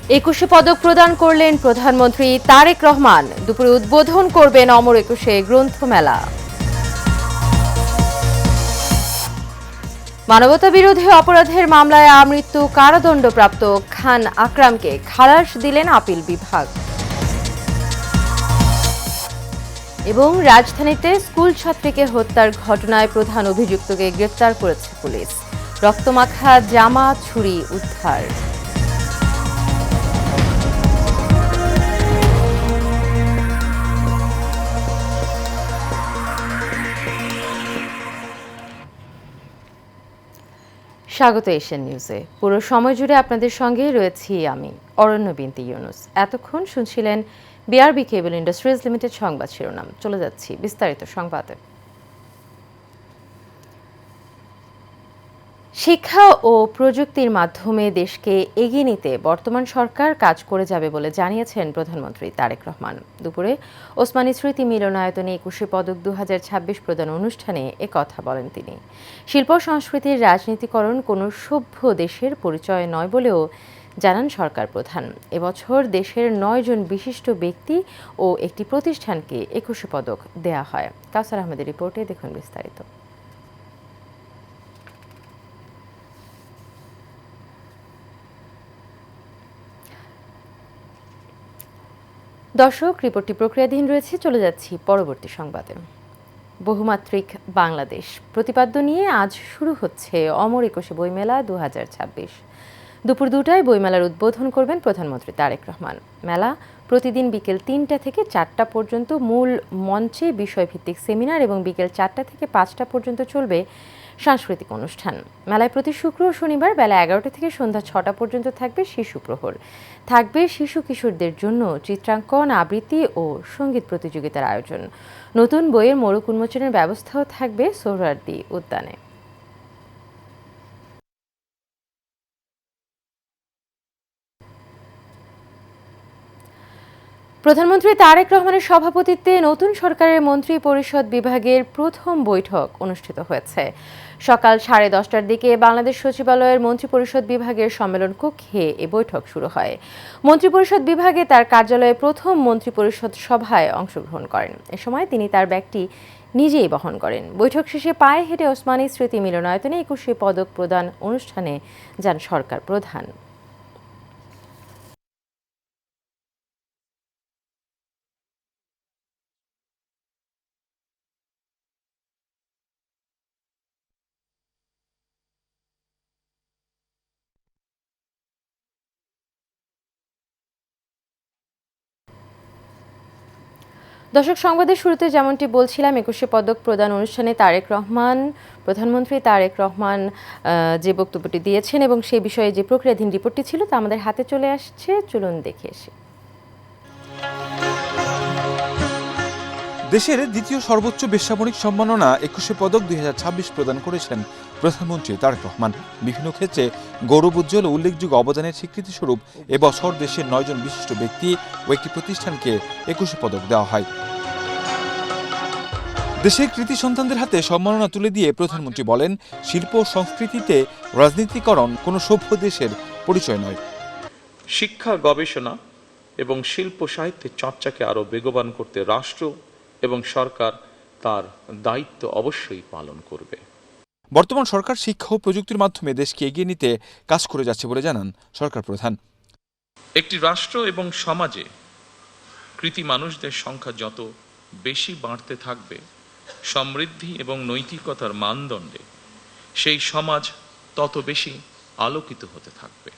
21 পদক প্রদান করলেন প্রধানমন্ত্রী তারেক রহমান। দুপুরে উদ্বোধন করবেন অমর 21 গ্রন্থমেলা। মানবতা বিরোধী অপরাধের মামলায় আমৃত্যু কারাদণ্ডপ্রাপ্ত খান আকরামকে খালাস দিলেন আপিল বিভাগ। এবং রাজধানীতে স্কুল ছাত্রীকে হত্যার ঘটনায় প্রধান অভিযুক্তকে গ্রেফতার করেছে পুলিশ। রক্তমাখা জামা, ছুরি উদ্ধার। স্বাগত এশিয়ান নিউজে। পুরো সময় জুড়ে আপনাদের সঙ্গে রয়েছি আমি অরণ্য বিনতি ইউনুস। এতক্ষণ শুনছিলেন বিআরবি কেবল ইন্ডাস্ট্রিজ লিমিটেড সংবাদ শিরোনাম। চলে যাচ্ছি বিস্তারিত সংবাদে। শিক্ষা ও প্রযুক্তির মাধ্যমে দেশকে এগিয়ে নিতে বর্তমান সরকার কাজ করে যাবে বলে জানিয়েছেন প্রধানমন্ত্রী তারেক রহমান। দুপুরে ওসমানী স্মৃতি মিলনায়তনে 21 পদক 2026 প্রদান অনুষ্ঠানে একথা বলেন তিনি। শিল্প সংস্কৃতির রাজনীতিকরণ কোনো সভ্য দেশের পরিচয় নয় বলেও জানান সরকার প্রধান। এবছর দেশের 9 জন বিশিষ্ট ব্যক্তি ও একটি প্রতিষ্ঠানকে 21 পদক দেয়া হয়। কাউসার আহমেদের রিপোর্টে দেখুন বিস্তারিত। দর্শক, রিপোর্টটি প্রক্রিয়াধীন রয়েছে। চলে যাচ্ছি পরবর্তী সংবাদে। বহুমাত্রিক বাংলাদেশ প্রতিপাদ্য নিয়ে আজ শুরু হচ্ছে অমর 21 বইমেলা 2026। দুপুর 2টায় বইমেলার উদ্বোধন করবেন প্রধানমন্ত্রী তারেক রহমান। মেলা প্রতিদিন বিকেল 3টা থেকে 4টা পর্যন্ত মূল মঞ্চে বিষয়ভিত্তিক সেমিনার এবং বিকেল 4টা থেকে 5টা পর্যন্ত চলবে সাংস্কৃতিক অনুষ্ঠান। মেলায় প্রতি শুক্র ও শনিবার বেলা 11টা থেকে সন্ধ্যা 6টা পর্যন্ত থাকবে শিশু প্রহর। থাকবে শিশু কিশোরদের জন্য চিত্রাঙ্কন, আবৃত্তি ও সঙ্গীত প্রতিযোগিতার আয়োজন। নতুন বইয়ের মোড়ক উন্মোচনের ব্যবস্থাও থাকবে সোহরাওয়ার্দী উদ্যানে। প্রধানমন্ত্রী তারেক রহমানের সভাপতিত্বে নতুন সরকারের মন্ত্রী পরিষদ বিভাগের প্রথম বৈঠক অনুষ্ঠিত হয়েছে। সকাল 10:30টার দিকে বাংলাদেশ সচিবালয়ের মন্ত্রিপরিষদ বিভাগের সম্মেলন কক্ষে এ বৈঠক শুরু হয়। মন্ত্রিপরিষদ বিভাগে তার কার্যালয়ে প্রথম মন্ত্রিপরিষদ সভায় অংশগ্রহণ করেন। এ সময় তিনি তার ব্যাগটি নিজেই বহন করেন। বৈঠক শেষে পায়ে হেঁটে ওসমানী স্মৃতি মিলনায়তনে 21 পদক প্রদান অনুষ্ঠানে যান সরকার প্রধান। দর্শক, সংবাদের শুরুতে যেমনটি বলছিলাম, 21 পদক প্রদান অনুষ্ঠানে প্রধানমন্ত্রী তারেক রহমান যে বক্তব্যটি দিয়েছেন এবং সেই বিষয়ে যে প্রক্রিয়াধীন রিপোর্টটি ছিল তা আমাদের হাতে চলে আসছে। চলুন দেখে এসে। দেশের দ্বিতীয় সর্বোচ্চ বেসামরিক সম্মাননা 21 পদক 2026 প্রদান করেছেন প্রধানমন্ত্রী তারেক রহমান। বিভিন্ন ক্ষেত্রে গৌরবোজ্জ্বল ও উল্লেখযোগ্য অবদানের স্বীকৃতিস্বরূপ এবছর দেশের 9 জন বিশিষ্ট ব্যক্তি ও একটি প্রতিষ্ঠানকে 21 পদক দেওয়া হয়। দেশের কৃতি সন্তানদের হাতে সম্মাননা তুলে দিয়ে প্রধানমন্ত্রী বলেন, শিল্প সংস্কৃতিতে রাজনীতিকরণ কোনো সভ্য দেশের পরিচয় নয়। শিক্ষা, গবেষণা এবং শিল্প সাহিত্যের চর্চাকে আরও বেগবান করতে রাষ্ট্র এবং সরকার তার দায়িত্ব অবশ্যই পালন করবে। বর্তমান সরকার শিক্ষা ও প্রযুক্তির মাধ্যমে দেশকে এগিয়ে নিতে কাজ করে যাচ্ছে বলে জানান সরকার প্রধান। একটি রাষ্ট্র এবং সমাজে কৃতি মানুষদের সংখ্যা যত বেশি বাড়তে থাকবে, সমৃদ্ধি এবং নৈতিকতার মানদণ্ডে সেই সমাজ তত বেশি আলোকিত হতে থাকবে।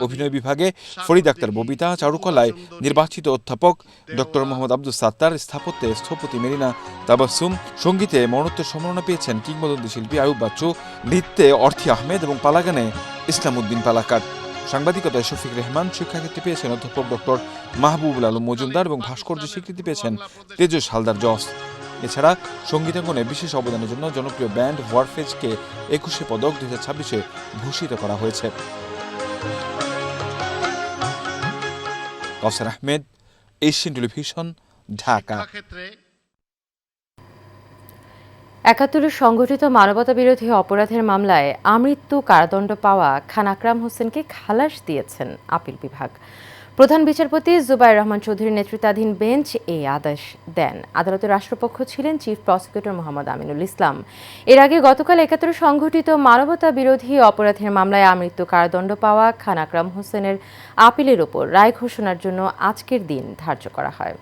অভিনয় বিভাগে ফরিদ আক্তার ববিতা, চারুকলায় নির্বাচিত অধ্যাপক ডক্টর মোহাম্মদ আব্দুল সাত্তার, স্থাপত্যে স্থপতি মেরিনা তাবাসসুম, সঙ্গীতে মরণোত্তর সম্মাননা পেয়েছেন কিংবদন্তি শিল্পী আয়ুব বাচ্চু, নৃত্যে অর্থী আহমেদ এবং পালাগানে ইসলাম উদ্দিন পালাকার। সাংবাদিকতায় শফিক রেহমান, শিক্ষাক্ষেত্রে পেয়েছেন অধ্যাপক ডক্টর মাহবুবুল আলম মজুমদার এবং ভাস্কর্য স্বীকৃতি পেয়েছেন তেজস হালদার জস। এছাড়া সঙ্গীতাঙ্গনে বিশেষ অবদানের জন্য জনপ্রিয় ব্যান্ড ওয়ারফেজকে 21 পদক 2026 ভূষিত করা হয়েছে। কাউসার আহমেদ, এশিয়ান টেলিভিশন, ঢাকা। 71 সংগঠিত মানবতা বিরোধী অপরাধের মামলায় আমৃত্যু কারাদণ্ড পাওয়া খান আকরাম হোসেনকে খালাস দিয়েছেন আপিল বিভাগ। প্রধান বিচারপতি জুবায়ের রহমান চৌধুরীর নেতৃত্বাধীন বেঞ্চ এই আদেশ দেন। আদালতের রাষ্ট্রপক্ষ ছিলেন চিফ প্রসিকিউটর মোহাম্মদ আমিনুল ইসলাম। এর আগে গতকাল ৭১ সংঘটিত মানবতা বিরোধী অপরাধের মামলায় আমৃত্যু কারাদণ্ড পাওয়া খান আকরাম হোসেনের আপিলের ওপর রায় ঘোষণার জন্য আজকের দিন ধার্য করা হয়।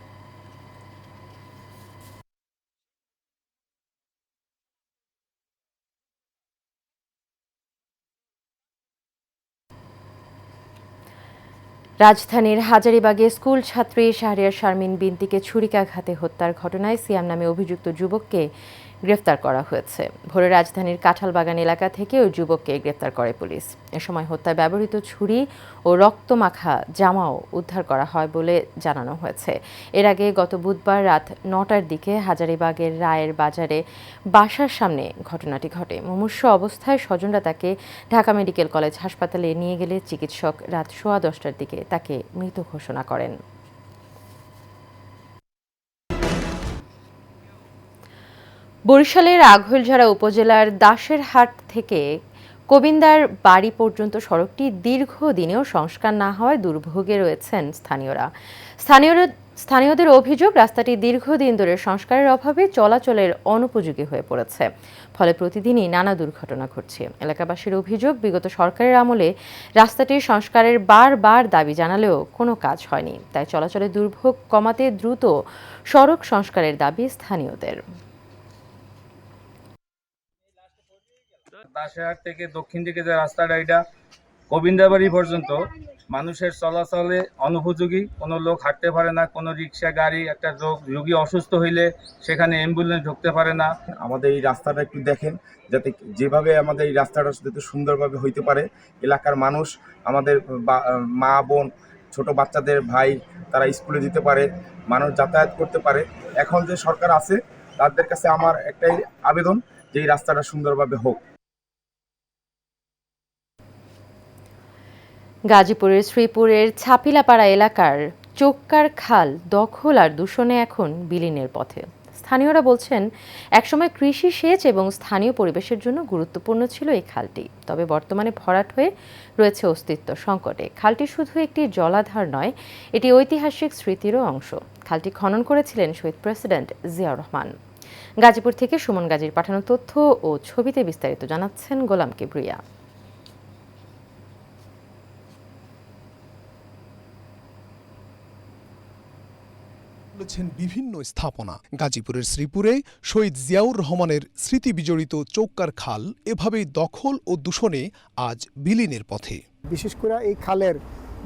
রাজধানীর হাজারীবাগে স্কুল ছাত্রী শাহরিয়ার শারমিন বিনতিকে ছুরিকাঘাতে হত্যার ঘটনায় সিয়াম নামে অভিযুক্ত যুবককে গ্রেফতার করা হয়েছে। ভোরে রাজধানীর কাঁঠালবাগান এলাকা থেকে ওই যুবককে গ্রেফতার করে পুলিশ। এ সময় হত্যায় ব্যবহৃত ছুরি ও রক্তমাখা জামাও উদ্ধার করা হয় বলে জানানো হয়েছে। এর আগে গত বুধবার রাত ৯টার দিকে হাজারীবাগের রায়ের বাজারে বাসার সামনে ঘটনাটি ঘটে। মুমূর্ষু অবস্থায় স্বজনরা তাকে ঢাকা মেডিকেল কলেজ হাসপাতালে নিয়ে গেলে চিকিৎসক রাত 10:15টার দিকে তাকে মৃত ঘোষণা করেন। বরিশালের আঘইলঝাড়া উপজেলার দাসেরহাট থেকে কবিন্দার বাড়ি পর্যন্ত সড়কটি দীর্ঘদিনেও সংস্কার না হওয়ায় দুর্ভোগে রয়েছেন স্থানীয়দের অভিযোগ, রাস্তাটি দীর্ঘদিন ধরে সংস্কারের অভাবে চলাচলের অনুপযোগী হয়ে পড়েছে। ফলে প্রতিদিনই নানা দুর্ঘটনা ঘটছে। এলাকাবাসীর অভিযোগ, বিগত সরকারের আমলে রাস্তাটির সংস্কারের বারবার দাবি জানালেও কোনো কাজ হয়নি। তাই চলাচলের দুর্ভোগ কমাতে দ্রুত সড়ক সংস্কারের দাবি স্থানীয়দের। দাসেরহাট থেকে দক্ষিণ দিকে যে রাস্তাটা, এটা গোবিন্দাবাড়ি পর্যন্ত মানুষের চলাচলে অনুপযোগী। কোনো লোক হাঁটতে পারে না, কোনো রিক্সা গাড়ি, একটা রোগী অসুস্থ হইলে সেখানে অ্যাম্বুলেন্স ঢুকতে পারে না। আমাদের এই রাস্তাটা একটু দেখেন, যাতে যেভাবে আমাদের এই রাস্তাটা যাতে সুন্দরভাবে হইতে পারে। এলাকার মানুষ, আমাদের মা বোন, ছোট বাচ্চাদের ভাই, তারা স্কুলে যেতে পারে, মানুষ যাতায়াত করতে পারে। এখন যে সরকার আছে তাদের কাছে আমার একটাই আবেদন যে এই রাস্তাটা সুন্দরভাবে হোক। গাজীপুরের শ্রীপুরের ছাপিলাপাড়া এলাকার চোক্কার খাল দখল আর দূষণে এখন বিলীনের পথে। স্থানীয়রা বলছেন, একসময় কৃষি সেচ এবং স্থানীয় পরিবেশের জন্য গুরুত্বপূর্ণ ছিল এই খালটি। তবে বর্তমানে ভরাট হয়ে রয়েছে অস্তিত্ব সংকটে। খালটি শুধু একটি জলাধার নয়, এটি ঐতিহাসিক স্মৃতিরও অংশ। খালটি খনন করেছিলেন শহীদ প্রেসিডেন্ট জিয়াউর রহমান। গাজীপুর থেকে সুমন গাজীর পাঠানো তথ্য ও ছবিতে বিস্তারিত জানাচ্ছেন গোলাম কিবরিয়া। বিভিন্ন স্থাপনা। গাজীপুরের শ্রীপুরে শহীদ জিয়াউর রহমানের স্মৃতি বিজড়িত চৌক্কার খাল এভাবেই দখল ও দূষণে আজ বিলীনের পথে। বিশেষ করে এই খালের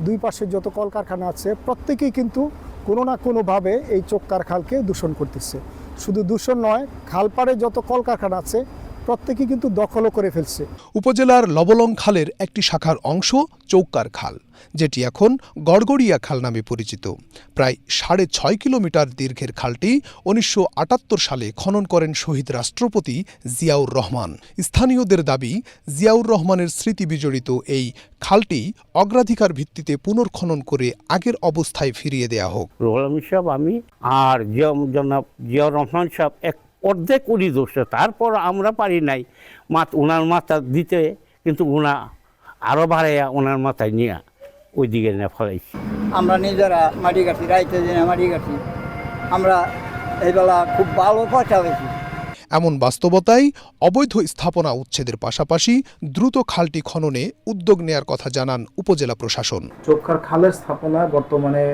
দুই পাশে যত কলকারখানা আছে প্রত্যেকেই কিন্তু কোনো না কোনোভাবে এই চৌক্কার খালকে দূষণ করতেছে। শুধু দূষণ নয়, খালপাড়ে যত কলকারখানা আছে প্রত্যেকেই কিন্তু দখলও করে ফেলছে। উপজেলার লবলং খালের একটি শাখার অংশ চৌক্কার খাল, যেটি এখন গড়গড়িয়া খাল নামে পরিচিত। প্রায় 6.5 কিলোমিটার দীর্ঘের খালটি 1978 সালে খনন করেন শহীদ রাষ্ট্রপতি জিয়াউর রহমান। স্থানীয়দের দাবি, জিয়াউর রহমানের স্মৃতি বিজড়িত এই খালটি অগ্রাধিকার ভিত্তিতে পুনর্খনন করে আগের অবস্থায় ফিরিয়ে দেয়া হোক। রুহুল আমিন সাহেব, আমি আর জনাব জিয়াউর রহমান সাহেব এক অর্ধেক উনি দোষ, তারপর আমরা পারি নাই ওনার মাথা দিতে, কিন্তু ওনা আরও বাড়াইয়া ওনার মাথায় নিয়ে ওই দিকে নিয়ে ফলাইছি। আমরা নিজেরা মাটি কাটি, রাইতে দিনে মাটি কাটি, আমরা এইবেলা খুব ভালো পয়সা হয়েছি। এমন বাস্তবতায় অবৈধ স্থাপনা উচ্ছেদের পাশাপাশি দ্রুত খালটি খননে উদ্যোগ নেয়ার কথা জানান উপজেলা প্রশাসন। চোক্কার খালের স্থাপনা বর্তমানে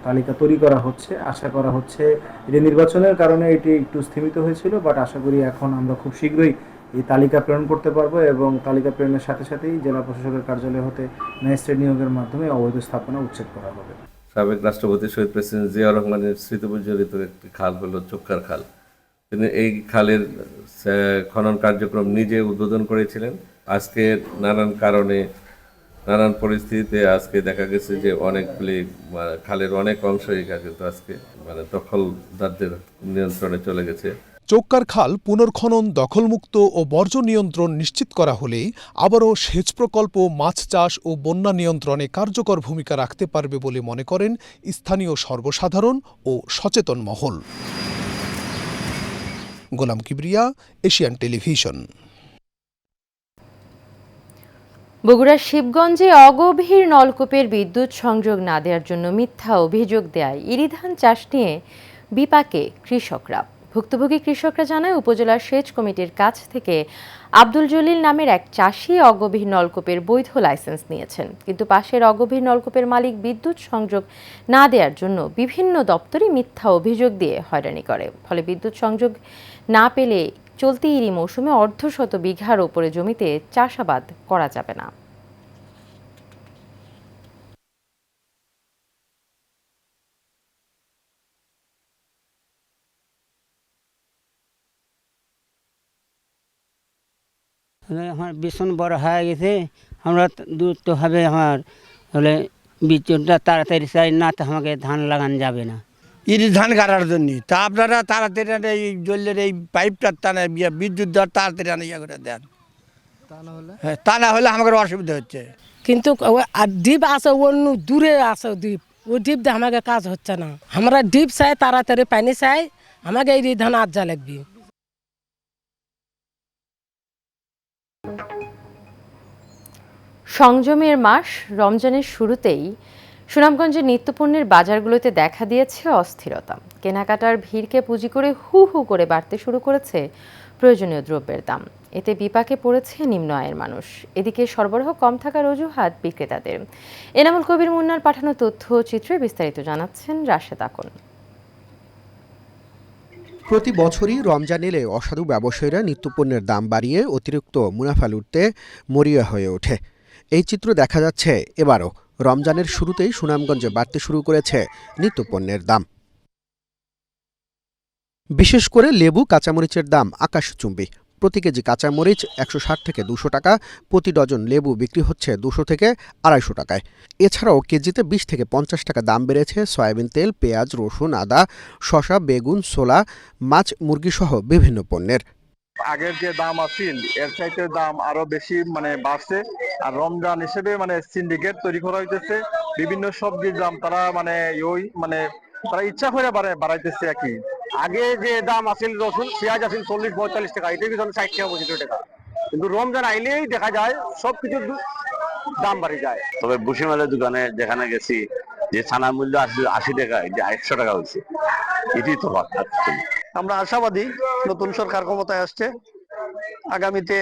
তালিকা তৈরি করা হচ্ছে। আশা করা হচ্ছে যে নির্বাচনের কারণে এটি একটু স্থিমিত হয়েছিল, বাট আশা করি এখন আমরা খুব শীঘ্রই এই তালিকা প্রেরণ করতে পারবো এবং তালিকা প্রেরণের সাথে সাথেই জেলা প্রশাসকের কার্যালয় হতে ম্যাজিস্ট্রেট নিয়োগের মাধ্যমে অবৈধ স্থাপনা উচ্ছেদ করা হবে। সাবেক রাষ্ট্রপতি শহীদ প্রেসিডেন্ট জিয়াউর রহমানের স্মৃতি বিজড়িত একটি খাল হলো চোক্কার খাল। তিনি এই খালের খনন কার্যক্রম নিজে উদ্বোধন করেছিলেন। আজকে নানান কারণে, নানান পরিস্থিতিতে আজকে দেখা গেছে যে অনেকগুলি খালের অনেক অংশই কিন্তু আজকে দখলদারদের নিয়ন্ত্রণে চলে গেছে। চৌক্কার খাল পুনর্খনন, দখলমুক্ত ও বর্জ্য নিয়ন্ত্রণ নিশ্চিত করা হলে আবারও সেচ প্রকল্প, মাছ চাষ ও বন্যা নিয়ন্ত্রণে কার্যকর ভূমিকা রাখতে পারবে বলে মনে করেন স্থানীয় সর্বসাধারণ ও সচেতন মহল। গোলাম কিবরিয়া, এশিয়ান টেলিভিশন। বগুড়ার শিবগঞ্জে অগভীর নলকূপের বিদ্যুৎ সংযোগ না দেওয়ার জন্য মিথ্যা অভিযোগ দেয় ইরি ধান চাষ নিয়ে বিপাকে কৃষকরা। ভুক্তভোগী কৃষকরা জানায়, উপজেলার সেচ কমিটির কাছ থেকে আব্দুল জলিল নামের এক চাষি অগভীর নলকূপের বৈধ লাইসেন্স নিয়েছেন, কিন্তু পাশের অগভীর নলকূপের মালিক বিদ্যুৎ সংযোগ না দেওয়ার জন্য বিভিন্ন দপ্তরে মিথ্যা অভিযোগ দিয়ে হয়রানি করে। ফলে বিদ্যুৎ সংযোগ না পেলে চলতি ইরি মৌসুমে অর্ধশত বিঘার ওপরে জমিতে চাষাবাদ করা যাবে না। আমার ভীষণ বড় হয়ে গেছে, আমরা দ্রুতভাবে আমার হলে বিদ্যুৎটা তাড়াতাড়ি চাই, না তো আমাকে ধান লাগানো যাবে না। ইরি ধান গাড়ার জন্য তা আপনারা তাড়াতাড়ি এই জলের এই পাইপটার টানে বিদ্যুৎ দেওয়ার তাড়াতাড়ি ইয়ে করে দেন, হ্যাঁ, তা না হলে আমাদের অসুবিধা হচ্ছে। কিন্তু ডিপ আছে অন্য দূরে আছে ডিপ, ওই ডিপ দিয়ে আমাকে কাজ হচ্ছে না। আমরা ডিপ চাই, তাড়াতাড়ি পানি চাই, আমাকে এই ধান আজ যা লাগবে। সংযমের মাস রমজানের শুরুতেই সুনামগঞ্জের নিত্যপণ্যের বাজারগুলোতে দেখা দিয়েছে অস্থিরতা। কেনাকাটার ভিড়কে পুঁজি করে হু হু করে বাড়তে শুরু করেছে প্রয়োজনীয় দ্রব্যের দাম। এতে বিপাকে পড়েছে নিম্ন আয়ের মানুষ। এদিকে সরবরাহ কম থাকার অজুহাত বিক্রেতাদের। এনামুল কবির মুন্নার পাঠানো তথ্য চিত্রে বিস্তারিত জানাচ্ছেন রাশেদ আকন। প্রতি বছরই রমজান এলে অসাধু ব্যবসায়ীরা নিত্যপণ্যের দাম বাড়িয়ে অতিরিক্ত মুনাফা লুটতে মরিয়া হয়ে ওঠে। এই চিত্র দেখা যাচ্ছে এবারও। রমজানের শুরুতেই সুনামগঞ্জে বাড়তে শুরু করেছে নিত্যপণ্যের দাম। বিশেষ করে লেবু, কাঁচামরিচের দাম আকাশচুম্বী। প্রতি কেজি কাঁচামরিচ 160 থেকে 200 টাকা, প্রতি ডজন লেবু বিক্রি হচ্ছে 200 থেকে 250 টাকায়। এছাড়াও কেজিতে 20 থেকে 50 টাকা দাম বেড়েছে সয়াবিন তেল, পেঁয়াজ, রসুন, আদা, শসা, বেগুন, ছোলা, মাছ, মুরগিসহ বিভিন্ন পণ্যের। আগের যে দাম আছিল এর চাইতে দাম আরো বেশি বাড়ছে। আর রমজান হিসেবে সিন্ডিকেট তৈরি করা হইতেছে। বিভিন্ন সবজির দাম তারা তারা ইচ্ছা করে বাড়াইতেছে। একই আগে যে দাম আছিল, রসুন পেঁয়াজ আছিল 40-45 টাকা, এটা কিন্তু 60 টাকা 75 টাকা, কিন্তু রমজান আইলেই দেখা যায় সবকিছুর দাম বাড়ি যায়। তবে ভুসিমালের দোকানে যেখানে গেছি যে ছানার মূল্য 80 টাকা, এটা 100 টাকা হয়েছে। এটাই তো আমরা আশাবাদী, নতুন সরকার ক্ষমতায় আসছে, আগামীতে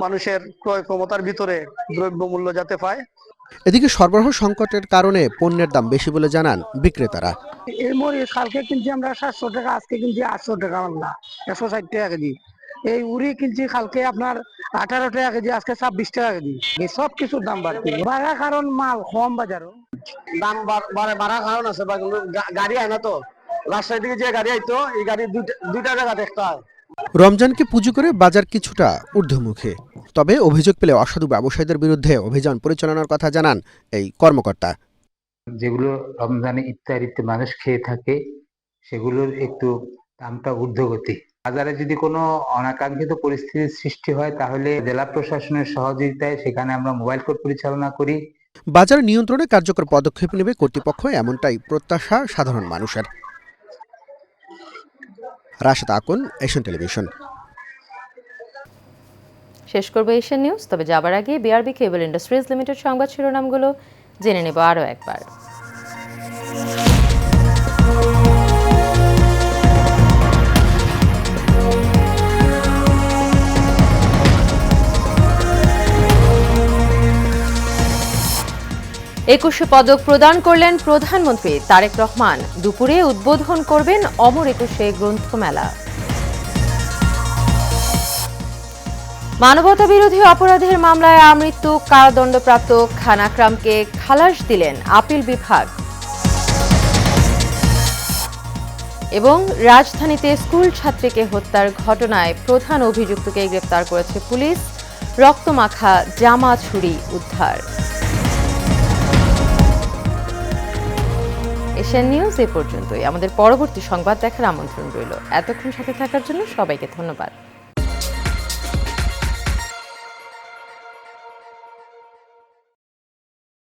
মানুষের ক্রয় ক্ষমতার ভিতরে দ্রব্যমূল্য যাতে পায়। এদিকে সরবরাহ সংকটের কারণে পণ্যের দাম বেশি বলে জানান বিক্রেতারা। এই মরিচ কালকে কিনছি আমরা 700 টাকা, আজকে কিনছি 800 টাকা, 160 টাকা কেজি। এই উড়ি কিনছি কালকে আপনার 18 টাকা কেজি, আজকে 26 টাকা কেজি। এই সব কিছুর দাম বাড়ছে, বাড়ার কারণ মাল কম বাজারও দাম বাড়ার কারণ আছে, গাড়ি আয় না তো। রাজশাহী থেকে যে গাড়ি আইতো, এই গাড়ি দুইটা জায়গা দেখতে হয়। রমজানকে পুঁজি করে বাজার কিছুটা ঊর্ধ্বমুখী। তবে অভিযোগ পেলে অসাধু ব্যবসায়ীদের বিরুদ্ধে অভিযান পরিচালনার কথা জানান এই কর্মকর্তা। যেগুলো রমজানে ইফতারিতে মানুষ খেয়ে থাকে সেগুলোর একটু দামটা ঊর্ধ্বগতি। বাজারে যদি কোনো অনাকাঙ্ক্ষিত পরিস্থিতির সৃষ্টি হয় তাহলে জেলা প্রশাসনের সহযোগিতায় সেখানে আমরা মোবাইল কোর্ট পরিচালনা করি। বাজার নিয়ন্ত্রণে কার্যকর পদক্ষেপ নেবে কর্তৃপক্ষ, এমনটাই প্রত্যাশা সাধারণ মানুষের। Rashed Akon, Asian television. শেষ করবো এশিয়ান নিউজ, তবে যাবার আগে বিআরবি কেবল ইন্ডাস্ট্রিজ লিমিটেড সংবাদ শিরোনামগুলো জেনে নেব আরও একবার। একুশে পদক প্রদান করলেন প্রধানমন্ত্রী তারেক রহমান। দুপুরে উদ্বোধন করবেন অমর একুশে গ্রন্থমেলা। মানবতা বিরোধী অপরাধের মামলায় আমৃত্যু কারাদণ্ডপ্রাপ্ত খান আকরামকে খালাস দিলেন আপিল বিভাগ। এবং রাজধানীতে স্কুল ছাত্রীকে হত্যার ঘটনায় প্রধান অভিযুক্তকে গ্রেপ্তার করেছে পুলিশ। রক্তমাখা জামা ছুরি উদ্ধার। এশিয়ান নিউজ এ পর্যন্তই। আমাদের পরবর্তী সংবাদ দেখার আমন্ত্রণ রইল। এতক্ষণ সাথে থাকার জন্য সবাইকে ধন্যবাদ।